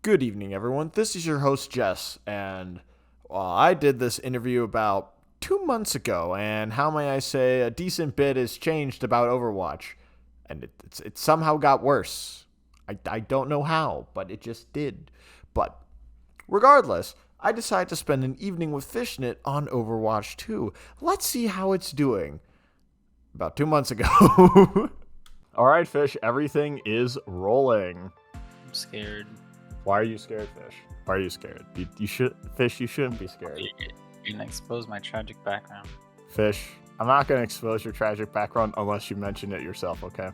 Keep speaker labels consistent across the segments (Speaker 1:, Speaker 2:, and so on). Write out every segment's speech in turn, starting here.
Speaker 1: Good evening, everyone. This is your host, Jess, and I did this interview about 2 months ago, and how may I say, a decent bit has changed about Overwatch, and it somehow got worse. I don't know how, but it just did. But regardless, I decided to spend an evening with Fishnet on Overwatch 2. Let's see how it's doing. About 2 months ago. All right, Fish, everything is rolling.
Speaker 2: I'm scared.
Speaker 1: Why are you scared, Fish? Why are you scared? You should, Fish. You shouldn't be scared.
Speaker 2: You're gonna expose my tragic background.
Speaker 1: Fish, I'm not gonna expose your tragic background unless you mention it yourself. Okay?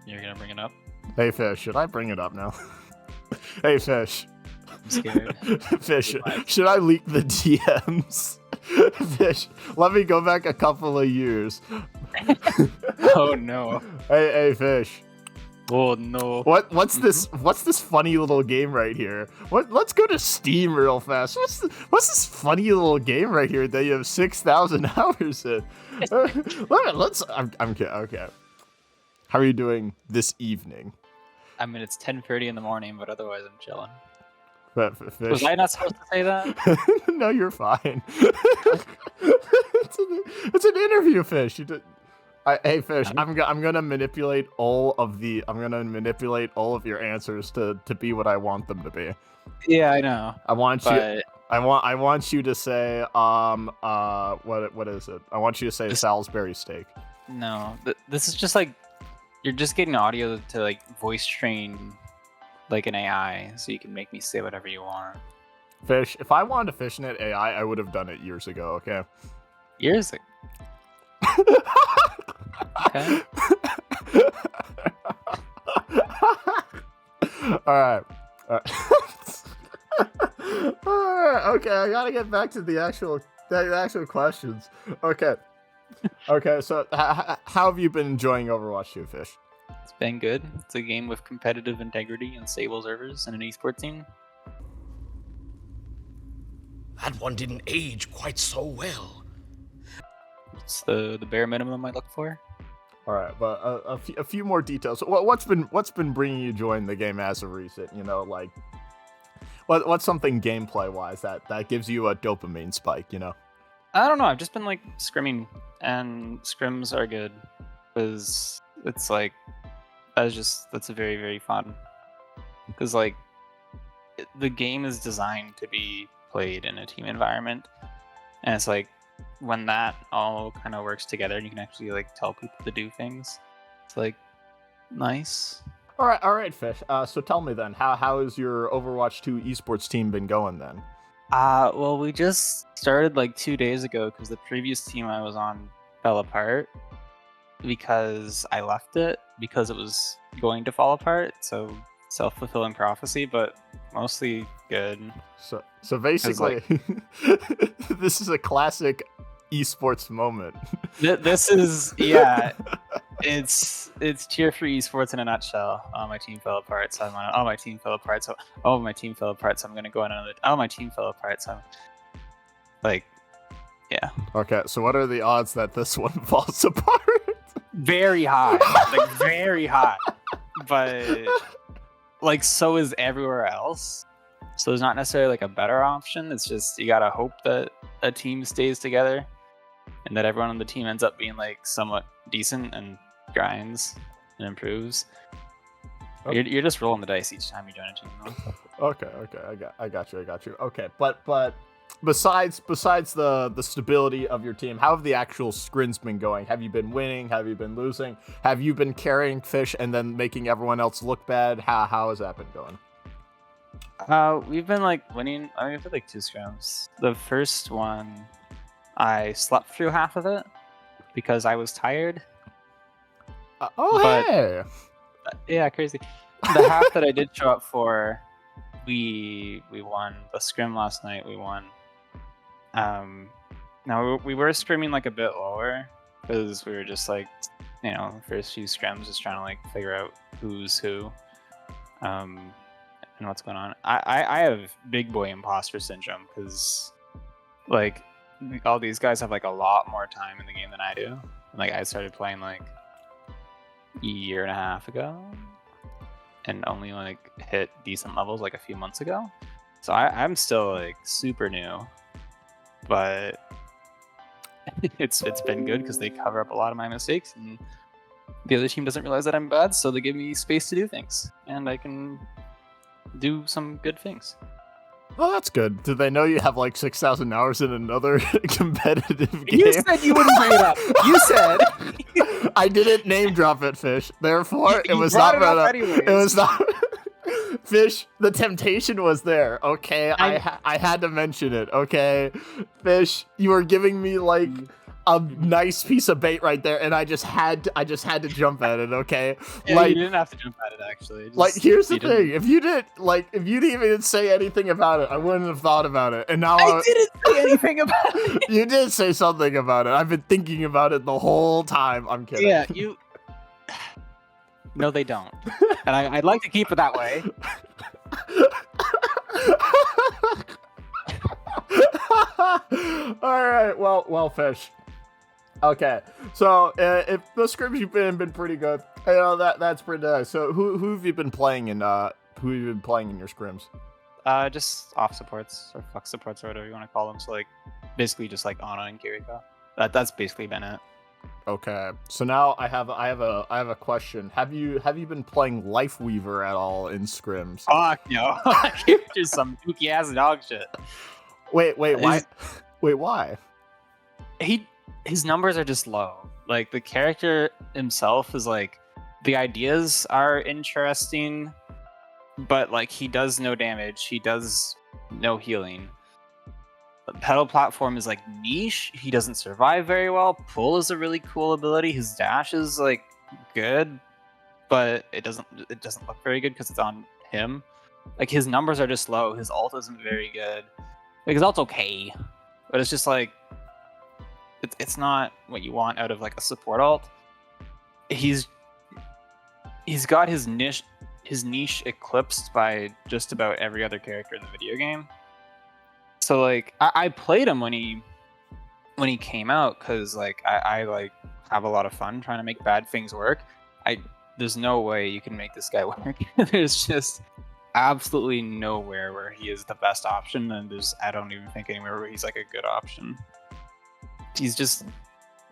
Speaker 2: You're gonna bring it up?
Speaker 1: Hey, Fish. Should I bring it up now? Hey, Fish.
Speaker 2: I'm scared.
Speaker 1: Fish. Should I leak the DMs? Fish. Let me go back a couple of years.
Speaker 2: Oh no.
Speaker 1: Hey, Fish.
Speaker 2: Oh no.
Speaker 1: What's this funny little game right here? Let's go to Steam real fast. What's this funny little game right here that you have 6,000 hours in? I'm kidding. Okay. How are you doing this evening?
Speaker 2: I mean, it's 10:30 in the morning, but otherwise I'm chilling.
Speaker 1: Fish.
Speaker 2: Was I not supposed to say that?
Speaker 1: No, you're fine. It's an interview, Fish. Hey, Fish. I'm gonna manipulate all of your answers to be what I want them to be.
Speaker 2: Yeah, I know.
Speaker 1: I want you to say what is it? I want you to say Salisbury steak.
Speaker 2: No, this is just like you're just getting audio to like voice train like an AI, so you can make me say whatever you want.
Speaker 1: Fish, if I wanted to Fishnet AI, I would have done it years ago. Okay.
Speaker 2: Years ago. Okay.
Speaker 1: All right. Okay, I gotta get back to the actual questions. Okay. So how have you been enjoying Overwatch 2, Fish?
Speaker 2: It's been good. It's a game with competitive integrity and stable servers and an esports team.
Speaker 3: That one didn't age quite so well.
Speaker 2: It's the bare minimum I look for.
Speaker 1: All right, but a few more details. What's been bringing you join the game as of recent? You know, like what's something gameplay wise that gives you a dopamine spike? You know.
Speaker 2: I don't know. I've just been like scrimming, and scrims are good because it's like that's very, very fun. Because like the game is designed to be played in a team environment, and it's like when that all kind of works together, and you can actually like tell people to do things. It's like nice.
Speaker 1: All right, Fish. So tell me then, how has your Overwatch 2 esports team been going then?
Speaker 2: Well, we just started like 2 days ago because the previous team I was on fell apart because I left it because it was going to fall apart. So self-fulfilling prophecy, but mostly good.
Speaker 1: So basically, this is a classic esports moment.
Speaker 2: This is it's tier 3 esports in a nutshell. My team fell apart, so I'm on. Oh, my team fell apart, so my team fell apart, so I'm gonna go on another. Oh, my team fell apart, so like, yeah.
Speaker 1: Okay, so what are the odds that this one falls apart?
Speaker 2: Very high, like very high, but like so is everywhere else. So there's not necessarily like a better option. It's just you gotta hope that a team stays together and that everyone on the team ends up being like somewhat decent and grinds and improves. Okay. You're just rolling the dice each time you join a team, though.
Speaker 1: Okay, I got you. Okay, but besides the stability of your team, how have the actual scrims been going? Have you been winning? Have you been losing? Have you been carrying Fish and then making everyone else look bad? How has that been going?
Speaker 2: We've been like winning. I mean, we've had like 2 scrims. The first one, I slept through half of it because I was tired.
Speaker 1: Hey!
Speaker 2: Yeah, crazy. The half that I did show up for, we won. The scrim last night, we won. Now we were scrimming like a bit lower because we were just like, you know, first few scrims just trying to like figure out who's who. And what's going on. I have big boy imposter syndrome because like all these guys have like a lot more time in the game than I do. And, like I started playing like a year and a half ago. and only like hit decent levels like a few months ago. So I'm still like super new, but it's been good because they cover up a lot of my mistakes, and the other team doesn't realize that I'm bad, so they give me space to do things, and I can do some good things.
Speaker 1: Well, that's good. Do they know you have like 6,000 hours in another competitive game?
Speaker 2: You said you wouldn't bring it up. You said
Speaker 1: I didn't name drop it, Fish. Therefore, it
Speaker 2: You
Speaker 1: was
Speaker 2: brought
Speaker 1: not
Speaker 2: it
Speaker 1: brought
Speaker 2: up
Speaker 1: up.
Speaker 2: anyways.
Speaker 1: It was not. Fish, the temptation was there. Okay, I had to mention it. Okay, Fish, you were giving me like a nice piece of bait right there, and I just had to jump at it. Okay,
Speaker 2: Yeah,
Speaker 1: like
Speaker 2: you didn't have to jump at it actually.
Speaker 1: like here's the
Speaker 2: you didn't.
Speaker 1: thing: if you didn't even say anything about it, I wouldn't have thought about it. And now
Speaker 2: I didn't say anything about it.
Speaker 1: you did say something about it. I've been thinking about it the whole time. I'm kidding.
Speaker 2: Yeah, you. No, they don't, and I'd like to keep it that way.
Speaker 1: All right. Well, Fish. Okay. So if the scrims you've been pretty good, you know that's pretty nice. So who have you been playing in? Who have you been playing in your scrims?
Speaker 2: Just off supports or fuck supports or whatever you want to call them. So like, basically just like Ana and Kiriko. That's basically been it.
Speaker 1: Okay. So now I have a question. Have you been playing Lifeweaver at all in scrims?
Speaker 2: Fuck no. Just some dookie ass dog shit.
Speaker 1: Wait. Why? Wait. Why?
Speaker 2: His numbers are just low. Like the character himself is like, the ideas are interesting, but like he does no damage. He does no healing. The pedal platform is like niche. He doesn't survive very well. Pull is a really cool ability. His dash is like good, but it doesn't look very good because it's on him. Like his numbers are just low. His ult isn't very good. Like his ult's okay, but it's just like it's not what you want out of like a support ult. He's got his niche eclipsed by just about every other character in the video game. So like I played him when he came out because like I like have a lot of fun trying to make bad things work. There's no way you can make this guy work. There's just absolutely nowhere where he is the best option, and I don't even think anywhere where he's like a good option. He's just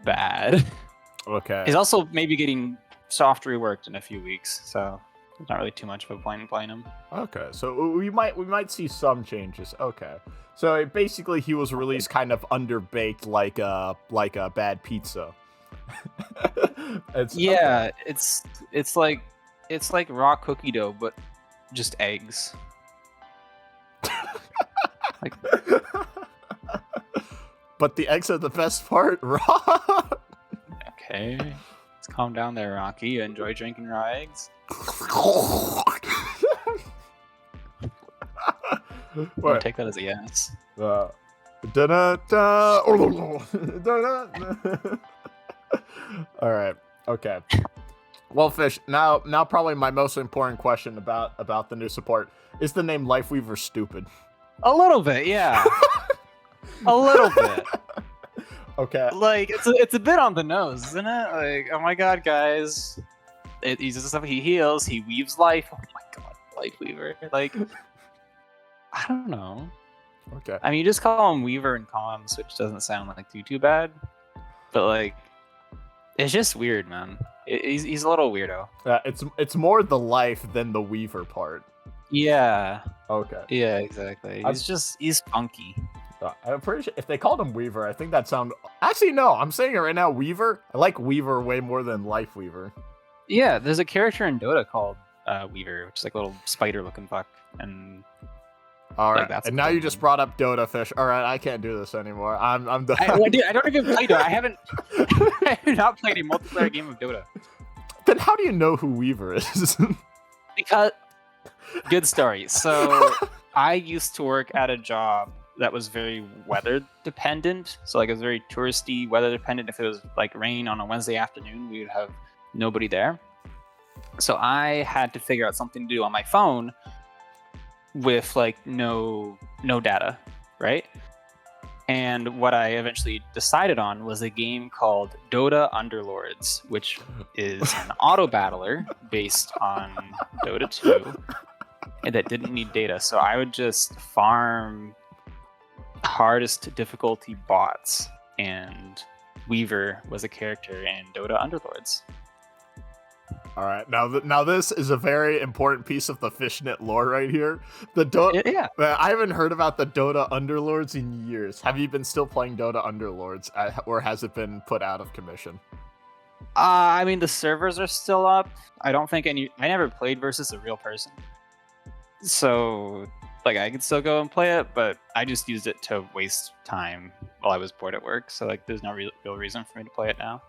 Speaker 2: bad.
Speaker 1: Okay.
Speaker 2: He's also maybe getting soft reworked in a few weeks, so there's not really too much of a point in playing him.
Speaker 1: Okay, so we might see some changes. Okay, so basically he was released kind of underbaked, like a bad pizza.
Speaker 2: Yeah, it's like raw cookie dough, but just eggs. Like,
Speaker 1: but the eggs are the best part, raw.
Speaker 2: okay, let's calm down there, Rocky. You enjoy drinking raw eggs? I'll take that as a yes. All
Speaker 1: right. Okay. Well, Fish. Now, probably my most important question about the new support is the name Lifeweaver stupid.
Speaker 2: A little bit, yeah. A little bit.
Speaker 1: Okay.
Speaker 2: Like it's a bit on the nose, isn't it? Like, oh my god, guys. It uses stuff. He heals. He weaves life. Oh my god, Lifeweaver. Like, I don't know.
Speaker 1: Okay.
Speaker 2: I mean, you just call him Weaver in comms, which doesn't sound like too bad. But like, it's just weird, man. He's a little weirdo.
Speaker 1: It's more the life than the Weaver part.
Speaker 2: Yeah.
Speaker 1: Okay.
Speaker 2: Yeah, exactly. He's funky.
Speaker 1: I'm pretty sure if they called him Weaver, I think that sound. Actually, no. I'm saying it right now. Weaver. I like Weaver way more than Lifeweaver.
Speaker 2: Yeah, there's a character in Dota called Weaver, which is like a little spider-looking fuck, and
Speaker 1: all right.
Speaker 2: Like,
Speaker 1: and now you just brought up Dota, Fish. All right, I can't do this anymore. I'm done.
Speaker 2: I don't even play Dota. I have not played a multiplayer game of Dota.
Speaker 1: Then how do you know who Weaver is?
Speaker 2: Because good story. So I used to work at a job that was very weather dependent. So like it was very touristy, weather dependent. If it was like rain on a Wednesday afternoon, we would have nobody there. So I had to figure out something to do on my phone with like no data, right? And what I eventually decided on was a game called Dota Underlords, which is an auto battler based on Dota 2 and that didn't need data. So I would just farm hardest difficulty bots, and Weaver was a character in Dota Underlords.
Speaker 1: All right, now this is a very important piece of the Fishnet lore right here. The Dota,
Speaker 2: Yeah.
Speaker 1: I haven't heard about the Dota Underlords in years. Have you been still playing Dota Underlords, or has it been put out of commission?
Speaker 2: I mean, the servers are still up. I don't think I never played versus a real person, so like I could still go and play it, but I just used it to waste time while I was bored at work. So like, there's no real reason for me to play it now.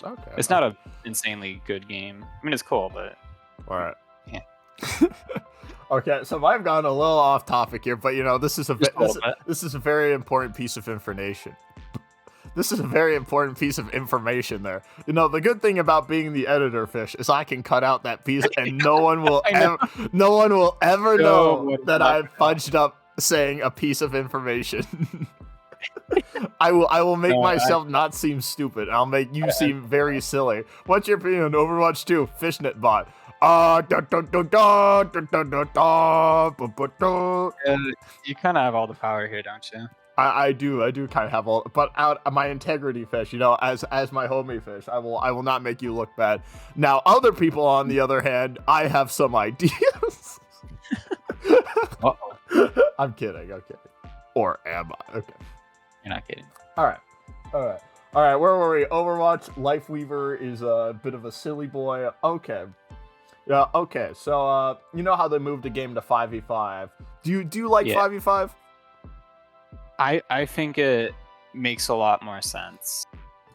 Speaker 1: Okay.
Speaker 2: It's not a insanely good game. I mean, it's cool, but
Speaker 1: All right.
Speaker 2: Yeah.
Speaker 1: Okay, so I've gone a little off topic here, but this is this is a very important piece of information. This is a very important piece of information there. The good thing about being the editor, Fish, is I can cut out that piece and no one will ever know that I fudged up saying a piece of information. I will make myself not seem stupid. I'll make you seem very silly. What's your opinion on Overwatch 2 Fishnet bot?
Speaker 2: You kind of have all the power here, don't you?
Speaker 1: I do kind of have all, but out of my integrity, Fish, as my homie, Fish, I will not make you look bad. Now, other people, on the other hand, I have some ideas.
Speaker 2: Uh-oh.
Speaker 1: I'm kidding. Or am I? Okay.
Speaker 2: You're not kidding.
Speaker 1: All right. Where were we? Overwatch. Lifeweaver is a bit of a silly boy. Okay. Yeah. Okay. So, you know how they moved the game to 5v5? Do you like 5v5?
Speaker 2: I think it makes a lot more sense.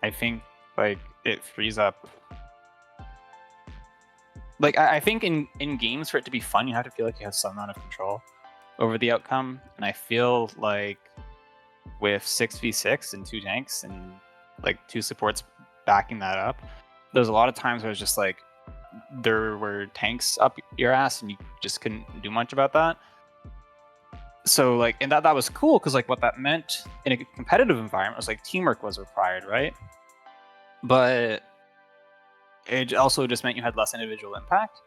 Speaker 2: I think like it frees up. Like I think in games, for it to be fun, you have to feel like you have some amount of control over the outcome, and I feel like with 6v6 and 2 tanks and like 2 supports backing that up, there's a lot of times where it's just like there were tanks up your ass and you just couldn't do much about that. So like, and that was cool, because like what that meant in a competitive environment was like teamwork was required, right? But it also just meant you had less individual impact.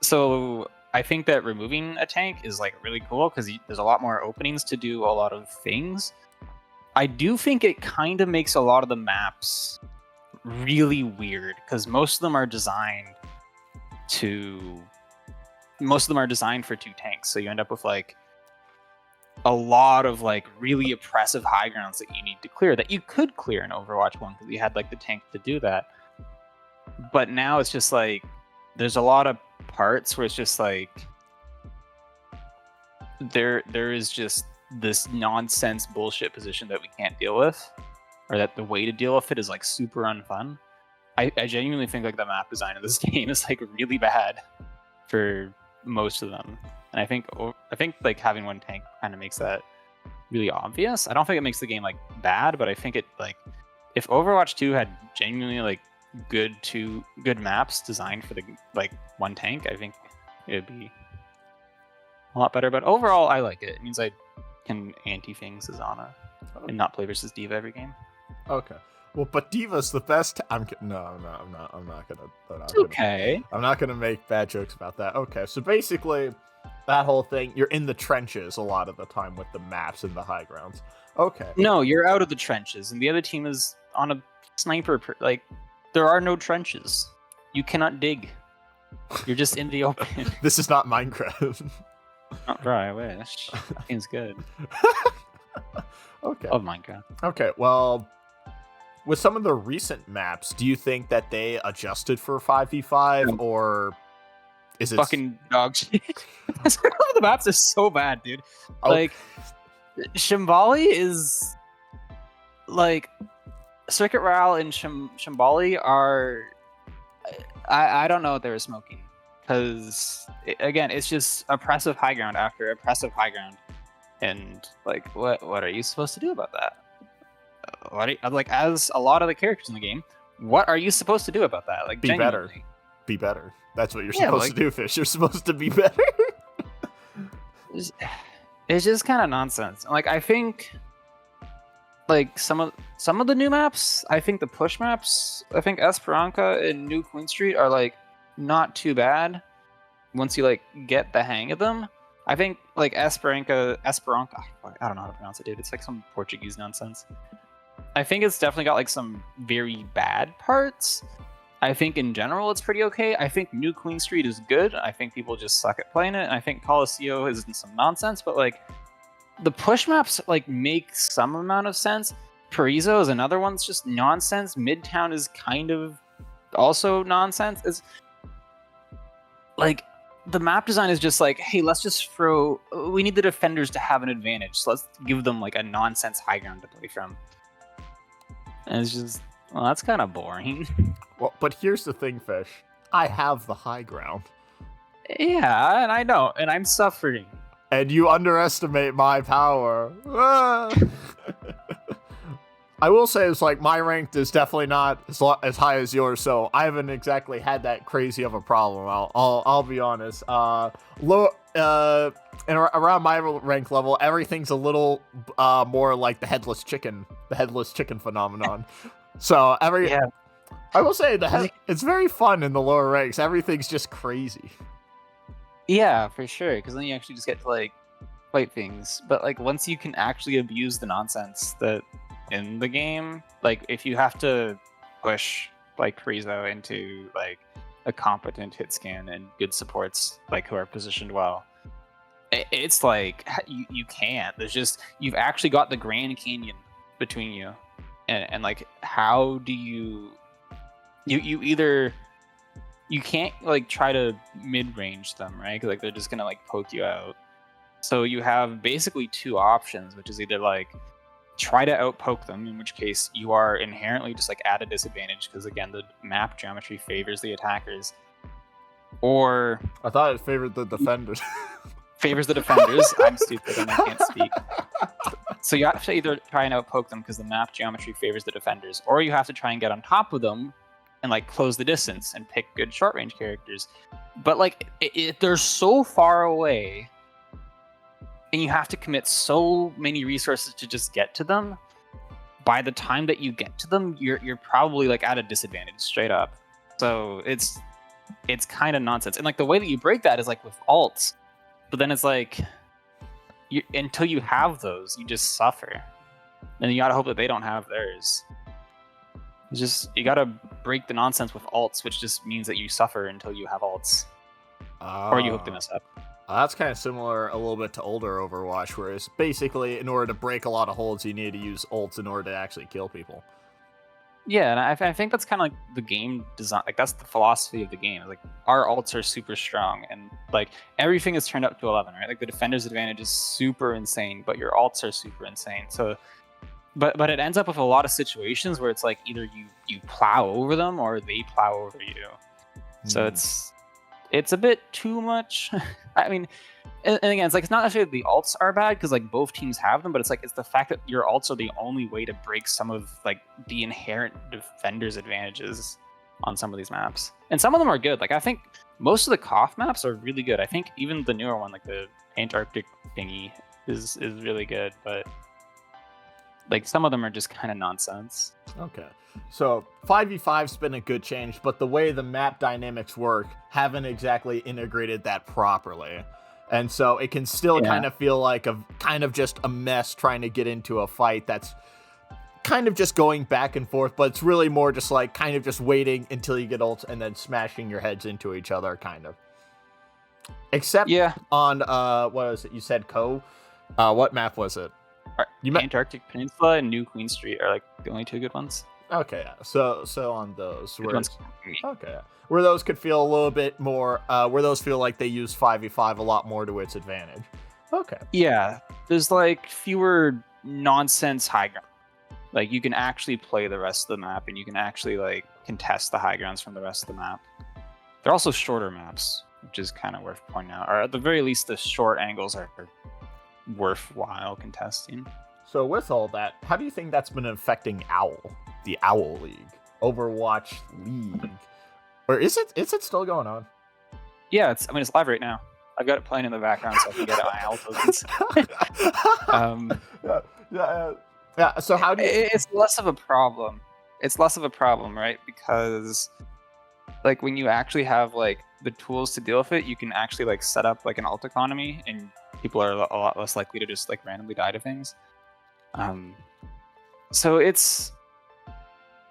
Speaker 2: So I think that removing a tank is like really cool, because there's a lot more openings to do a lot of things. I do think it kind of makes a lot of the maps really weird, because most of them are designed for 2 tanks. So you end up with like a lot of like really oppressive high grounds that you need to clear, that you could clear in Overwatch 1 because you had like the tank to do that. But now it's just like there's a lot of parts where it's just like there is just this nonsense bullshit position that we can't deal with, or that the way to deal with it is like super unfun. I genuinely think like the map design of this game is like really bad for most of them. And I think like having 1 tank kind of makes that really obvious. I don't think it makes the game like bad, but I think it like, if Overwatch 2 had genuinely like good maps designed for the like 1 tank, I think it'd be a lot better. But overall, I like it. It means I can anti things as Ana and not play versus D.Va every game.
Speaker 1: Okay. Well, but D.Va's the best. I'm not gonna.
Speaker 2: Okay.
Speaker 1: I'm not gonna make bad jokes about that. Okay, so basically, that whole thing, you're in the trenches a lot of the time with the maps and the high grounds. Okay.
Speaker 2: No, you're out of the trenches, and the other team is on a sniper. Like, there are no trenches. You cannot dig. You're just in the open.
Speaker 1: This is not Minecraft.
Speaker 2: Oh, bro, I wish. Seems good.
Speaker 1: Okay.
Speaker 2: Oh my god.
Speaker 1: Okay, well, with some of the recent maps, do you think that they adjusted for 5v5, or is it
Speaker 2: fucking dog shit? The maps are so bad, dude. Like, Shambali is like Circuit Royale and Shambali are. I don't know what they were smoking, because again, it's just oppressive high ground after oppressive high ground, and like, what are you supposed to do about that? Like, as a lot of the characters in the game, what are you supposed to do about that? Like,
Speaker 1: be better. Be better. That's what you're supposed to do, Fish. You're supposed to be better.
Speaker 2: It's just kind of nonsense. Like, I think like some of the new maps, I think the push maps, I think Esperanza and New Queen Street are like not too bad once you like get the hang of them. I think like Esperanza, I don't know how to pronounce it, dude. It's like some Portuguese nonsense. I think it's definitely got like some very bad parts. I think in general it's pretty okay. I think New Queen Street is good. I think people just suck at playing it. And I think Coliseo is some nonsense, but like the push maps like make some amount of sense. Paraiso is another one that's just nonsense. Midtown is kind of also nonsense. It's like the map design is just like, hey, let's just we need the defenders to have an advantage, so let's give them like a nonsense high ground to play from. And it's just, well, that's kind of boring.
Speaker 1: Well, but here's the thing, Fish. I have the high ground.
Speaker 2: Yeah, and I know, and I'm suffering.
Speaker 1: And you underestimate my power. I will say it's like my rank is definitely not as high as yours, so I haven't exactly had that crazy of a problem. I'll be honest. Low and around my rank level, everything's a little more like the headless chicken phenomenon. So I will say it's very fun in the lower ranks. Everything's just crazy.
Speaker 2: Yeah, for sure. Because then you actually just get to like fight things. But like once you can actually abuse the nonsense that in the game, like if you have to push like Frieza into like a competent hit scan and good supports like who are positioned well, it's like you can't. There's just, you've actually got the Grand Canyon between you, and like how do you either you can't like try to mid-range them, right? Because like they're just gonna like poke you out. So you have basically two options, which is either like try to outpoke them, in which case you are inherently just like at a disadvantage because again the map geometry favors the attackers, or
Speaker 1: I thought it favored the defenders.
Speaker 2: Favors the defenders. I'm stupid and I can't speak. So you have to either try and outpoke them because the map geometry favors the defenders, or you have to try and get on top of them and like close the distance and pick good short range characters. But like they're so far away and you have to commit so many resources to just get to them. By the time that you get to them, you're probably like at a disadvantage straight up. So it's kind of nonsense. And like the way that you break that is like with alts, but then it's like until you have those, you just suffer. And you gotta hope that they don't have theirs. It's just, you gotta break the nonsense with alts, which just means that you suffer until you have alts. Or you hope they mess up.
Speaker 1: That's kind of similar a little bit to older Overwatch, where it's basically in order to break a lot of holds, you need to use ults in order to actually kill people.
Speaker 2: Yeah, and I think that's kind of like the game design. Like that's the philosophy of the game. Like our ults are super strong, and like everything is turned up to 11, right? Like the defender's advantage is super insane, but your alts are super insane. So, but it ends up with a lot of situations where it's like either you plow over them or they plow over you. So it's a bit too much. I mean, and again, it's like it's not necessarily the alts are bad because like both teams have them, but it's like it's the fact that your alts are the only way to break some of like the inherent defenders' advantages on some of these maps. And some of them are good. Like I think most of the KOF maps are really good. I think even the newer one, like the Antarctic thingy, is really good, but like some of them are just kind of nonsense.
Speaker 1: Okay. So 5v5's been a good change, but the way the map dynamics work haven't exactly integrated that properly. And so it can still kind of feel like just a mess trying to get into a fight that's kind of just going back and forth, but it's really more just like kind of just waiting until you get ults and then smashing your heads into each other, kind of. Except on, what was it? You said what map was it?
Speaker 2: Antarctic Peninsula and New Queen Street are like the only two good ones.
Speaker 1: Okay, so on those, where those could feel a little bit more, where those feel like they use 5v5 a lot more to its advantage. Okay.
Speaker 2: Yeah, there's like fewer nonsense high ground. Like you can actually play the rest of the map, and you can actually like contest the high grounds from the rest of the map. They're also shorter maps, which is kind of worth pointing out. Or at the very least, the short angles are worthwhile contesting.
Speaker 1: So with all that, how do you think that's been affecting the Owl League, Overwatch League? Or is it still going on?
Speaker 2: Yeah, it's live right now. I've got it playing in the background so I can get my owl tokens.
Speaker 1: Yeah. So how do you?
Speaker 2: It's less of a problem. It's less of a problem, right? Because like when you actually have like the tools to deal with it, you can actually like set up like an alt economy, and people are a lot less likely to just like randomly die to things. So it's,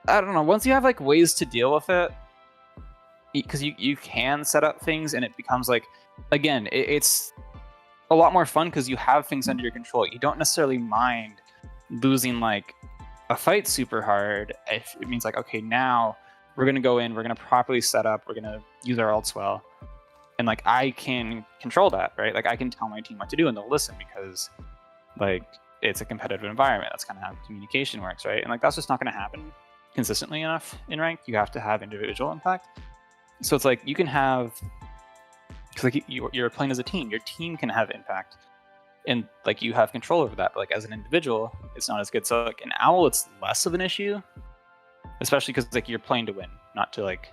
Speaker 2: I don't know. Once you have like ways to deal with it, because you can set up things, and it becomes like, again, it's a lot more fun because you have things under your control. You don't necessarily mind losing like a fight super hard if it means like, okay, now we're gonna go in, we're gonna properly set up, we're gonna use our ults well, and like I can control that, right? Like I can tell my team what to do, and they'll listen because like it's a competitive environment. That's kind of how communication works, right? And like that's just not gonna happen consistently enough in ranked. You have to have individual impact. So it's like you can have, because like you're playing as a team, your team can have impact, and like you have control over that. But like as an individual, it's not as good. So like in Owl, it's less of an issue, especially because like you're playing to win, not to like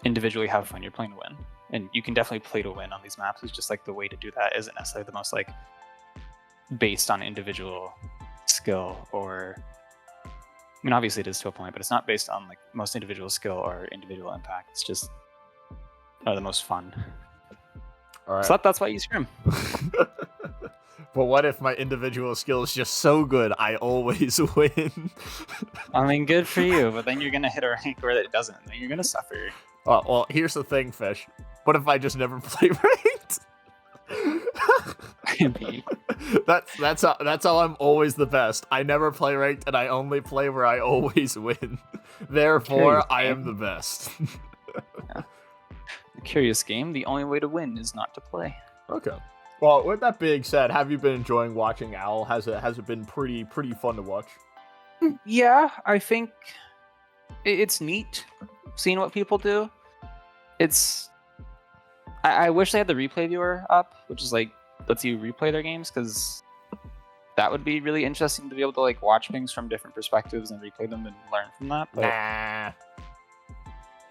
Speaker 2: individually have fun. You're playing to win, and you can definitely play to win on these maps. It's just like the way to do that isn't necessarily the most like based on individual skill, or I mean obviously it is to a point, but it's not based on like most individual skill or individual impact. It's just the most fun.
Speaker 1: All right.
Speaker 2: So that's why you scrim.
Speaker 1: But what if my individual skill is just so good I always win?
Speaker 2: I mean, good for you, but then you're gonna hit a rank where it doesn't. Then you're gonna suffer.
Speaker 1: Well, here's the thing, Fish. What if I just never play ranked? That's how I'm always the best. I never play ranked, and I only play where I always win. Therefore, I am the best.
Speaker 2: Yeah. Curious game. The only way to win is not to play.
Speaker 1: Okay. Well, with that being said, have you been enjoying watching Owl? Has it been pretty fun to watch?
Speaker 2: Yeah, I think it's neat seeing what people do. It's I wish they had the replay viewer up, which is like lets you replay their games, because that would be really interesting to be able to like watch things from different perspectives and replay them and learn from that. But
Speaker 1: Nah.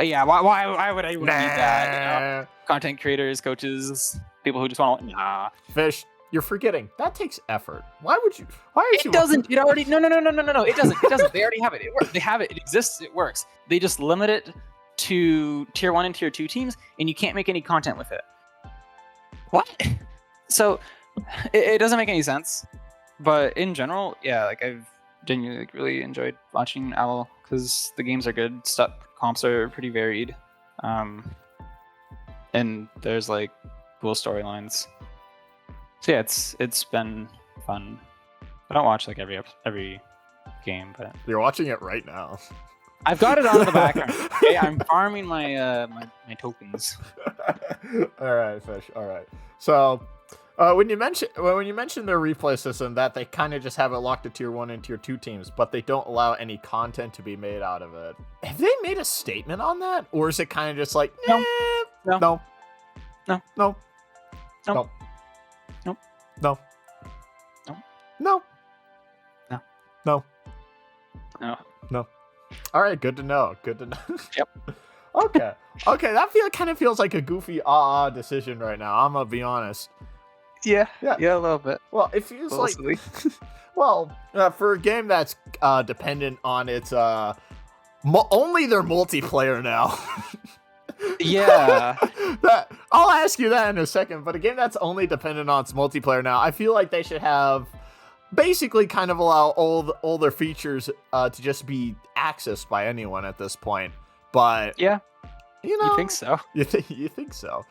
Speaker 2: Yeah, why would I need that? You know? Content creators, coaches, people who just want to. Nah.
Speaker 1: Fish, you're forgetting that takes effort. Why would you? Why are you?
Speaker 2: It doesn't. It already. No. It doesn't. It doesn't. They already have it. It works. They have it. It exists. It works. They just limit it to tier 1 and tier 2 teams, and you can't make any content with it. What? So it doesn't make any sense. But in general, yeah, like I've genuinely like, really enjoyed watching Owl because the games are good. Comps are pretty varied, and there's like cool storylines. So yeah, it's been fun. I don't watch like every game, but
Speaker 1: You're watching it right now.
Speaker 2: I've got it on in the background. Okay, I'm farming my my tokens.
Speaker 1: All right, Fish. All right. So, when you mention their replay system, that they kind of just have it locked to tier 1 and tier 2 teams, but they don't allow any content to be made out of it. Have they made a statement on that, or is it kind of just like
Speaker 2: No.
Speaker 1: no,
Speaker 2: No.
Speaker 1: no,
Speaker 2: No.
Speaker 1: no,
Speaker 2: No.
Speaker 1: no,
Speaker 2: No.
Speaker 1: no,
Speaker 2: No.
Speaker 1: no,
Speaker 2: No.
Speaker 1: no, no. All right, good to know. Good to know.
Speaker 2: Yep.
Speaker 1: Okay. That kind of feels like a goofy decision right now. I'm gonna be honest.
Speaker 2: Yeah.
Speaker 1: Yeah.
Speaker 2: Yeah, a little bit.
Speaker 1: Well, it feels like
Speaker 2: silly.
Speaker 1: well, for a game that's dependent on its only their multiplayer now.
Speaker 2: Yeah.
Speaker 1: I'll ask you that in a second, but a game that's only dependent on its multiplayer now, I feel like they should have basically kind of allow all their features to just be accessed by anyone at this point. But
Speaker 2: Yeah.
Speaker 1: you know,
Speaker 2: You think so?
Speaker 1: You think so?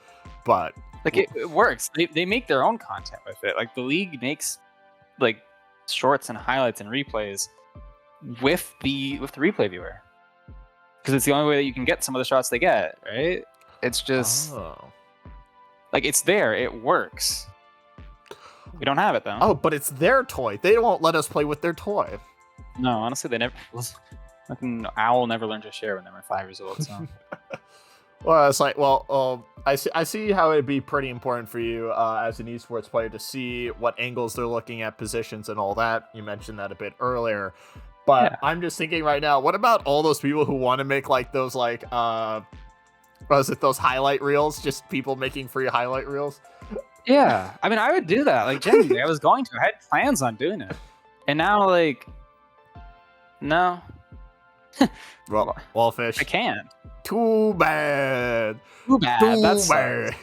Speaker 1: But
Speaker 2: Like it works. They make their own content with it. Like the league makes like shorts and highlights and replays with the replay viewer, because it's the only way that you can get some of the shots they get. Right? It's just like it's there. It works. We don't have it though.
Speaker 1: Oh, but it's their toy. They won't let us play with their toy.
Speaker 2: No, honestly, they never. Fucking Owl never learned to share when they were 5 years old. So.
Speaker 1: Well, it's like, I see how it'd be pretty important for you as an esports player to see what angles they're looking at, positions, and all that. You mentioned that a bit earlier, but yeah. I'm just thinking right now, what about all those people who want to make like those those highlight reels? Just people making free highlight reels.
Speaker 2: Yeah, I mean, I would do that. Like, genuinely, I was going to. I had plans on doing it. And now, like, no,
Speaker 1: Well, fish.
Speaker 2: I can't.
Speaker 1: Too bad.
Speaker 2: Too bad.
Speaker 1: Too
Speaker 2: That sucks.
Speaker 1: bad.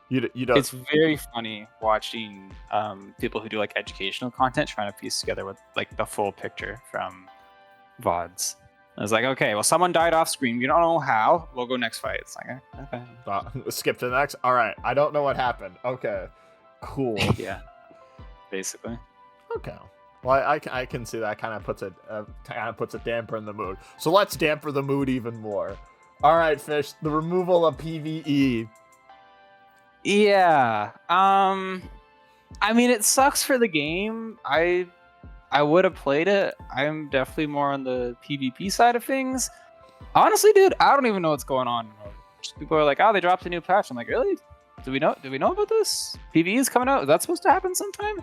Speaker 1: You don't.
Speaker 2: It's very funny watching people who do like educational content trying to piece together with like the full picture from VODs. I was like, okay, well, someone died off screen. We don't know how. We'll go next fight. It's like, okay.
Speaker 1: Skip to the next. All right. I don't know what happened. Okay. Cool.
Speaker 2: Yeah. Basically.
Speaker 1: Okay. Well, I can see that kind of puts a damper in the mood. So let's damper the mood even more. All right, fish. The removal of PvE.
Speaker 2: Yeah. I mean, it sucks for the game. I would have played it. I'm definitely more on the PvP side of things. Honestly, dude, I don't even know what's going on. People are like, "Oh, they dropped a new patch." I'm like, "Really? Do we know about this? PvE is coming out. Is that supposed to happen sometime?"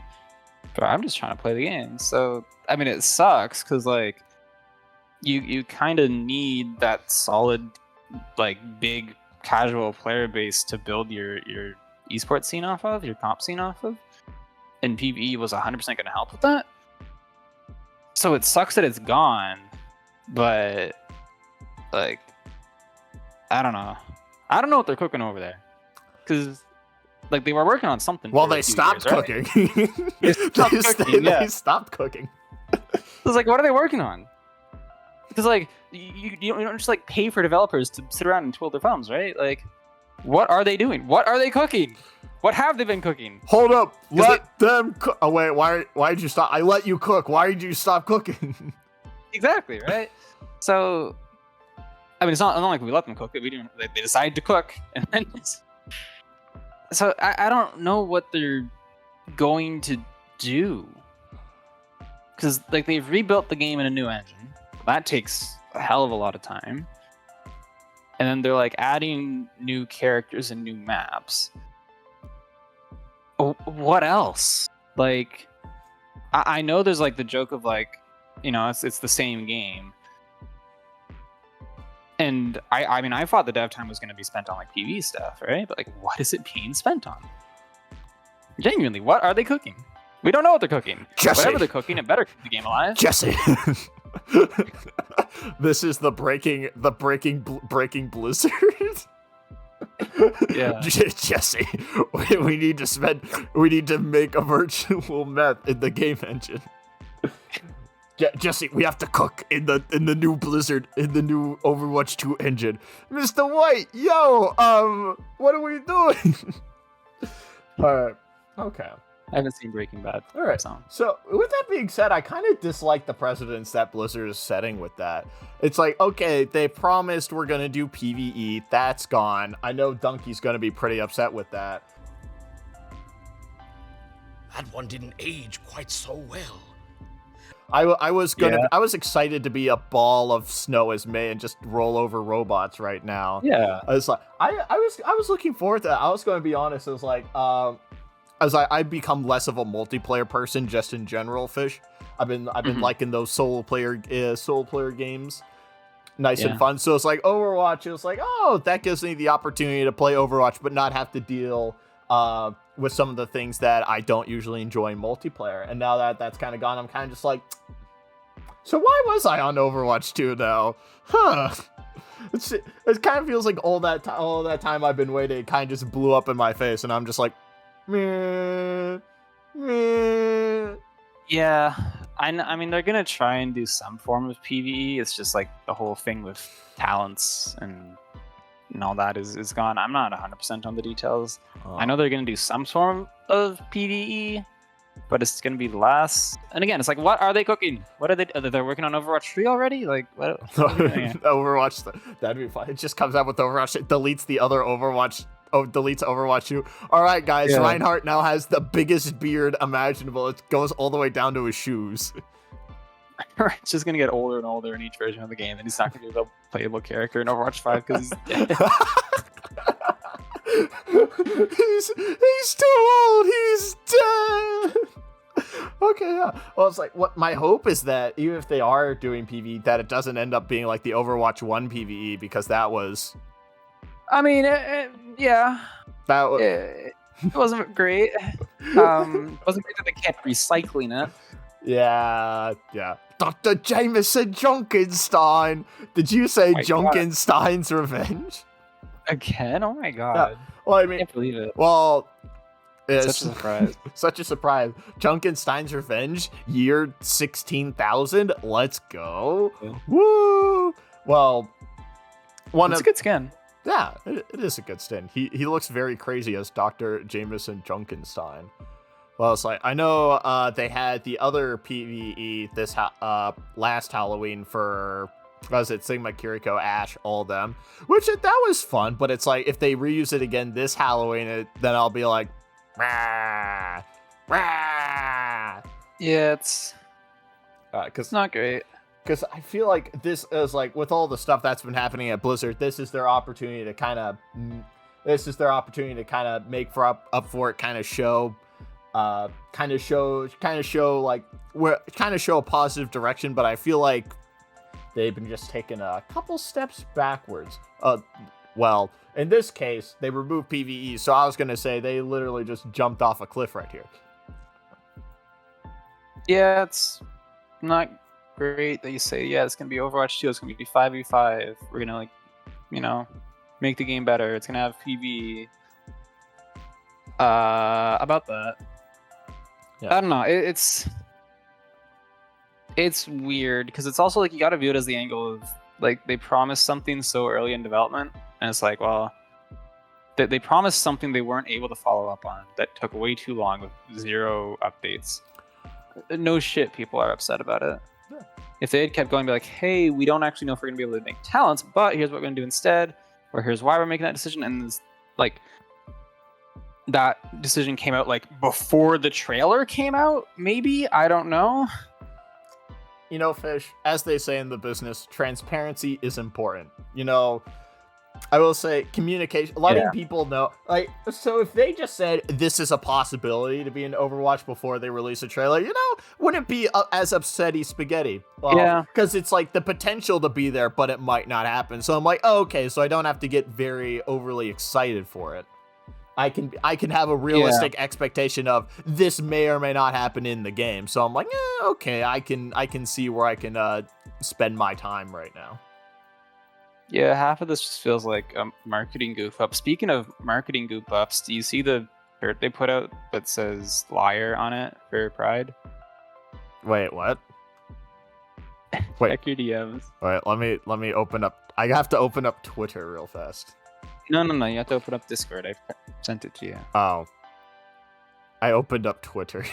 Speaker 2: But I'm just trying to play the game. So, I mean, it sucks because like you kind of need that solid, like, big casual player base to build your esports scene off of, your comp scene off of, and PvE was 100% going to help with that. So it sucks that it's gone, but like, I don't know what they're cooking over there, because like they were working on something.
Speaker 1: Well, they stopped cooking. Right? They stopped cooking.
Speaker 2: I was like, what are they working on? Because like you don't just like pay for developers to sit around and twiddle their thumbs, right? Like, what are they doing? What are they cooking? What have they been cooking?
Speaker 1: Hold up, let them cook. Oh wait, why did you stop? I let you cook. Why did you stop cooking?
Speaker 2: Exactly, right? So, I mean, it's not like we let them cook it. We didn't. They decided to cook, and then so I don't know what they're going to do, because like they've rebuilt the game in a new engine. That takes a hell of a lot of time. And then they're like adding new characters and new maps. What else? Like, I know there's like the joke of like, you know, it's the same game. And I mean, I thought the dev time was going to be spent on like PvE stuff, right? But like, what is it being spent on? Genuinely, what are they cooking? We don't know what they're cooking.
Speaker 1: Jesse.
Speaker 2: Whatever they're cooking, it better keep the game alive.
Speaker 1: Jesse. This is the breaking blizzard.
Speaker 2: Yeah.
Speaker 1: Jesse, we need to make a virtual map in the game engine. Jesse, we have to cook in the new Blizzard, in the new Overwatch 2 engine. Mr. White, yo, what are we doing? Alright, okay.
Speaker 2: I haven't seen Breaking Bad.
Speaker 1: Alright, so with that being said, I kind of dislike the precedence that Blizzard is setting with that. It's like, okay, they promised we're going to do PvE, that's gone. I know Donkey's going to be pretty upset with that.
Speaker 3: That one didn't age quite so well.
Speaker 1: I was excited to be a ball of snow as May and just roll over robots right now.
Speaker 2: Yeah.
Speaker 1: I was like, I was looking forward to that. I was going to be honest. It was like, I've become less of a multiplayer person just in general. Fish. I've been liking those solo player games, nice and fun. So it's like Overwatch. It was like, oh, that gives me the opportunity to play Overwatch, but not have to deal with some of the things that I don't usually enjoy in multiplayer. And now that that's kind of gone, I'm kind of just like, so why was I on Overwatch 2 now? Huh. It kind of feels like all that time I've been waiting kind of just blew up in my face, and I'm just like, meh, meh.
Speaker 2: Yeah, I mean, they're gonna try and do some form of PvE. It's just like the whole thing with talents and all that is gone. I'm not 100% on the details. I know they're gonna do some form of PvE, but it's gonna be less. And again, it's like, what are they cooking? What are they? They're working on Overwatch 3 already? Like, what?
Speaker 1: Overwatch, that'd be fun. It just comes out with Overwatch. It deletes the other Overwatch. Oh, deletes Overwatch 2. All right, guys. Yeah. Reinhardt now has the biggest beard imaginable. It goes all the way down to his shoes.
Speaker 2: It's just gonna get older and older in each version of the game, and he's not gonna be a playable character in Overwatch 5 because he's dead. He's
Speaker 1: too old. He's dead. Okay, yeah. Well, it's like, what my hope is that even if they are doing PvE, that it doesn't end up being like the Overwatch 1 PvE, because that was.
Speaker 2: I mean, yeah.
Speaker 1: That was.
Speaker 2: It wasn't great. Wasn't great that they kept recycling it.
Speaker 1: Yeah. Dr. Jameson Junkenstein. Did you say
Speaker 2: My God.
Speaker 1: Junkenstein's Revenge?
Speaker 2: Again? Oh my
Speaker 1: Yeah.
Speaker 2: god.
Speaker 1: Well, I
Speaker 2: I
Speaker 1: mean,
Speaker 2: can't believe it.
Speaker 1: well,
Speaker 2: Such
Speaker 1: it's
Speaker 2: a surprise.
Speaker 1: such a surprise. Junkenstein's Revenge, year 16,000. Let's go.
Speaker 2: Yeah.
Speaker 1: Woo! Well,
Speaker 2: It's a good skin.
Speaker 1: Yeah, it is a good stint. He looks very crazy as Dr. Jameson Junkenstein. Well, it's like, I know they had the other PvE this last Halloween for, what was it, Sigma, Kiriko, Ash, all of them, which that was fun, but it's like, if they reuse it again this Halloween, then I'll be like, rah, rah.
Speaker 2: Yeah, it's
Speaker 1: Because
Speaker 2: not great.
Speaker 1: Because I feel like this is like, with all the stuff that's been happening at Blizzard, this is their opportunity to kind of make up for it, kind of show a positive direction. But I feel like they've been just taking a couple steps backwards. Well, in this case, they removed PvE, so I was gonna say they literally just jumped off a cliff right here.
Speaker 2: Yeah, it's not great that you say, yeah, it's gonna be Overwatch 2, it's gonna be 5v5, we're gonna, like, you know, make the game better, it's gonna have PvE. About that,
Speaker 1: Yeah.
Speaker 2: I don't know, it's weird, because it's also like, you gotta view it as the angle of, like, they promised something so early in development, and it's like, well, they promised something they weren't able to follow up on, that took way too long with 0 updates. No shit, people are upset about it.
Speaker 1: Yeah.
Speaker 2: If they had kept going, be like, hey, we don't actually know if we're gonna be able to make talents, but here's what we're gonna do instead, or here's why we're making that decision, and this, like, that decision came out like before the trailer came out, maybe, I don't know.
Speaker 1: You know, Fish, as they say in the business, transparency is important. You know, I will say communication, letting people know, like, so if they just said this is a possibility to be in Overwatch before they release a trailer, you know, wouldn't be as upsetty spaghetti. Well,
Speaker 2: Yeah.
Speaker 1: Because it's like the potential to be there, but it might not happen. So I'm like, oh, okay, so I don't have to get very overly excited for it. I can have a realistic expectation of this may or may not happen in the game. So I'm like, okay, I can see where I can spend my time right now.
Speaker 2: Yeah, half of this just feels like a marketing goof up. Speaking of marketing goof ups, do you see the shirt they put out that says liar on it for Pride?
Speaker 1: Wait, what? Wait.
Speaker 2: Check your DMs.
Speaker 1: All right, let me open up. I have to open up Twitter real fast.
Speaker 2: No, you have to open up Discord. I sent it to you.
Speaker 1: Oh. I opened up Twitter.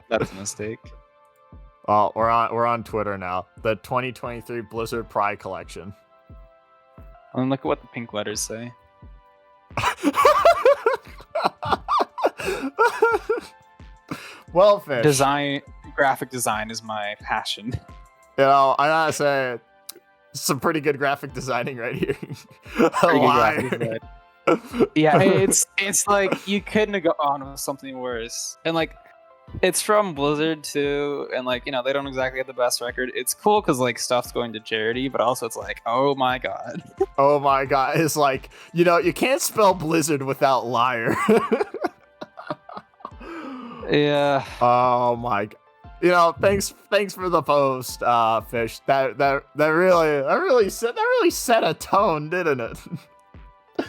Speaker 2: That's a mistake.
Speaker 1: Oh, we're on Twitter now. The 2023 Blizzard Pride collection.
Speaker 2: And look at what the pink letters say.
Speaker 1: Well, Fish.
Speaker 2: Graphic design is my passion.
Speaker 1: You know, I gotta say, some pretty good graphic designing right here.
Speaker 2: Yeah, it's like you couldn't have gone with something worse. And like, it's from Blizzard too, and like, you know, they don't exactly have the best record. It's cool because like stuff's going to charity, but also it's like, oh my god.
Speaker 1: Oh my god, it's like, you know, you can't spell Blizzard without liar.
Speaker 2: Yeah.
Speaker 1: Oh my god. You know, thanks for the post, Fish. That really set a tone, didn't it?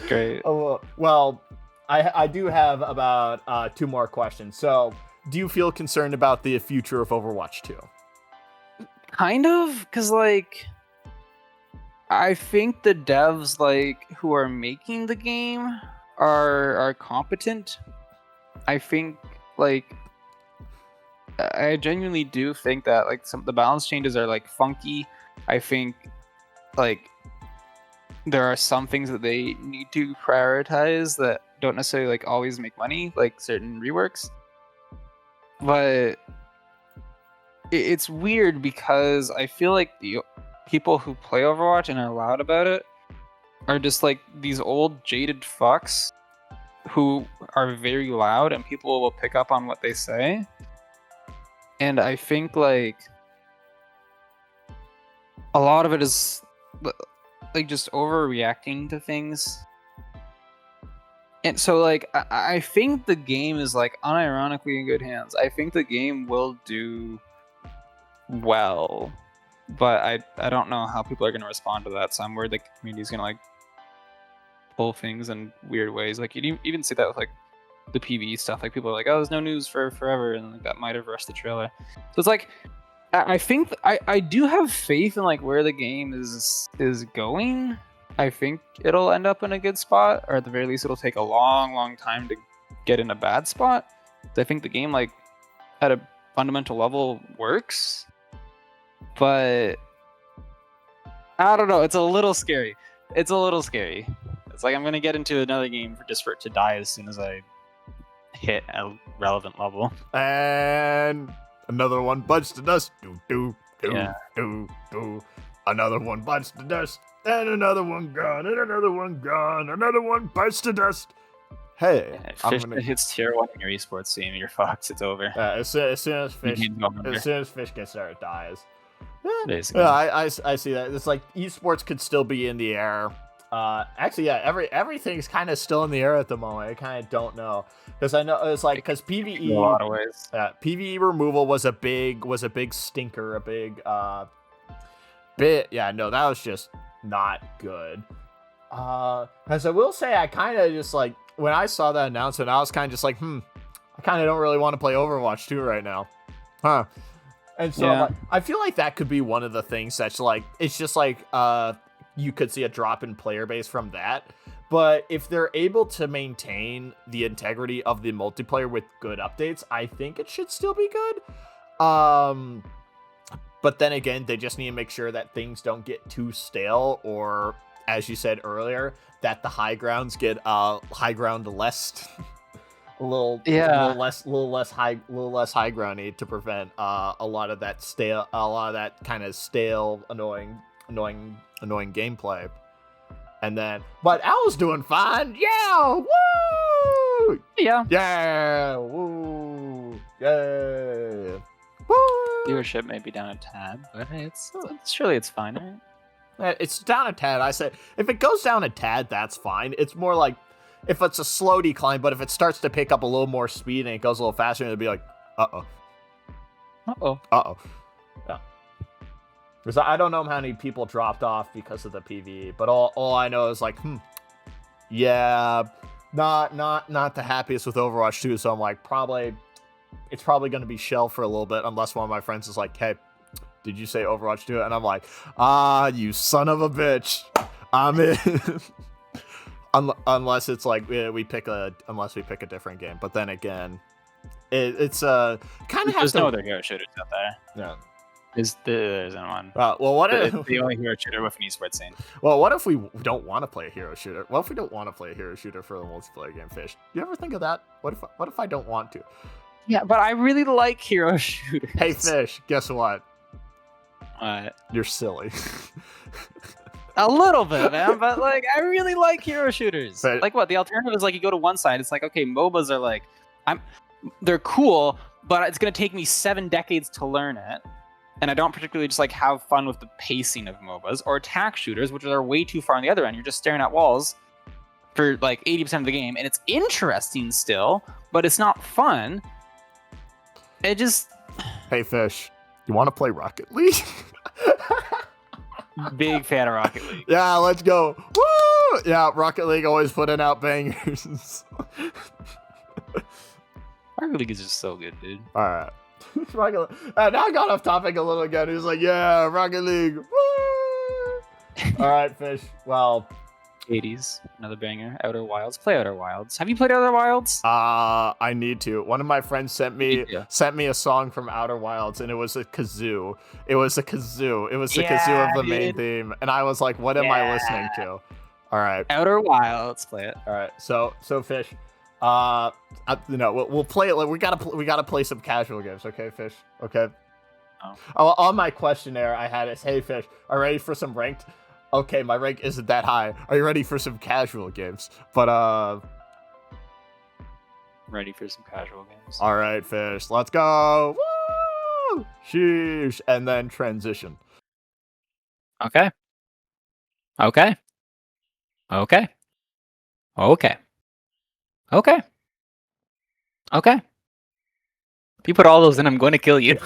Speaker 2: Great.
Speaker 1: Oh, well, I do have about 2 more questions. So, do you feel concerned about the future of Overwatch 2?
Speaker 2: Kind of, because like, I think the devs like who are making the game are competent. I think like, I genuinely do think that like the balance changes are like funky. I think like there are some things that they need to prioritize that don't necessarily like always make money, like certain reworks. But it's weird because I feel like the people who play Overwatch and are loud about it are just like these old jaded fucks who are very loud and people will pick up on what they say. And I think like a lot of it is like just overreacting to things. And so, like, I think the game is, like, unironically in good hands. I think the game will do well, but I don't know how people are going to respond to that. So I'm worried the community is going to, like, pull things in weird ways. Like, you even see that with, like, the PvE stuff. Like, people are like, oh, there's no news for forever, and like, that might have rushed the trailer. So it's like, I think I do have faith in, like, where the game is going. I think it'll end up in a good spot, or at the very least, it'll take a long time to get in a bad spot. I think the game, like, at a fundamental level, works, but I don't know. It's a little scary. It's like I'm gonna get into another game just for it to die as soon as I hit a relevant level.
Speaker 1: And another one bites the dust.
Speaker 2: Yeah.
Speaker 1: Another one bites the dust. And another one gone. And another one gone. Another one bites the dust. Hey,
Speaker 2: If it hits tier 1 in your esports team, you're fucked. It's over.
Speaker 1: As soon as fish gets there, it dies.
Speaker 2: Basically.
Speaker 1: Yeah, I see that. It's like esports could still be in the air. Actually, yeah, everything's kind of still in the air at the moment. I kind of don't know because I know it's like because PVE
Speaker 2: in a lot of ways.
Speaker 1: PVE removal was a big stinker, a big bit. Yeah, no, that was just not good. Because I will say, I kind of just like when I saw that announcement, I was kind of just like, I kind of don't really want to play Overwatch 2 right now, huh? And so
Speaker 2: Yeah.
Speaker 1: like, I feel like that could be one of the things that's like, it's just like, you could see a drop in player base from that. But if they're able to maintain the integrity of the multiplayer with good updates, I think it should still be good. But then again, they just need to make sure that things don't get too stale, or as you said earlier, that the high grounds get high ground less. a little less high groundy to prevent a lot of that kind of stale, annoying gameplay. And then, but Owl's doing fine. Yeah, woo! Yeah, woo! Yeah, woo!
Speaker 2: Viewership may be down a tad, but hey, surely it's fine, right?
Speaker 1: It's down a tad. I said if it goes down a tad, that's fine. It's more like if it's a slow decline, but if it starts to pick up a little more speed and it goes a little faster, it'll be like, uh-oh. Yeah. Because I don't know how many people dropped off because of the PvE, but all I know is like, yeah, not the happiest with Overwatch 2, so I'm like, it's probably going to be shelved for a little bit, unless one of my friends is like, hey, did you say Overwatch 2? And I'm like, you son of a bitch, I'm in. Unless it's like we pick a different game, but then again, it's kind of
Speaker 2: there's no other hero shooters out there.
Speaker 1: Yeah.
Speaker 2: There isn't one.
Speaker 1: Well, what if
Speaker 2: it's the only hero shooter with an esports scene?
Speaker 1: Well, what if we don't want to play a hero shooter? What if we don't want to play a hero shooter for the multiplayer game, Fish? You ever think of that? What if I don't want to?
Speaker 2: Yeah, but I really like hero shooters.
Speaker 1: Hey, Fish, guess what?
Speaker 2: What?
Speaker 1: You're silly.
Speaker 2: A little bit, man, but like I really like hero shooters.
Speaker 1: But,
Speaker 2: like what? The alternative is like you go to one side. It's like, okay, MOBAs are like, they're cool, but it's gonna take me 7 decades to learn it. And I don't particularly just like have fun with the pacing of MOBAs, or attack shooters, which are way too far on the other end. You're just staring at walls for like 80% of the game, and it's interesting still, but it's not fun. It just...
Speaker 1: Hey, Fish, you want to play Rocket League?
Speaker 2: Big fan of Rocket League.
Speaker 1: Yeah, let's go. Woo! Yeah, Rocket League always putting out bangers.
Speaker 2: Rocket League is just so good, dude.
Speaker 1: All right. Now I got off topic a little again. He's like, yeah, Rocket League. Woo! All right, Fish. Well,
Speaker 2: 80s, another banger. Outer Wilds. Play Outer Wilds. Have you played Outer Wilds?
Speaker 1: I need to. One of my friends sent me a song from Outer Wilds, and it was a kazoo. It was the kazoo of the main theme, and I was like, what am I listening to? All right.
Speaker 2: Outer Wilds. Play it.
Speaker 1: All right. So Fish. We'll play it. Like we gotta play some casual games, okay, Fish? Okay. Oh, on my questionnaire, I had it. Hey, Fish, are you ready for some ranked? Okay, my rank isn't that high. Are you ready for some casual games? But
Speaker 2: ready for some casual games.
Speaker 1: All right, Fish, let's go. Woo! Sheesh, and then transition.
Speaker 2: Okay.
Speaker 4: Okay. Okay. If you put all those in, I'm going to kill you.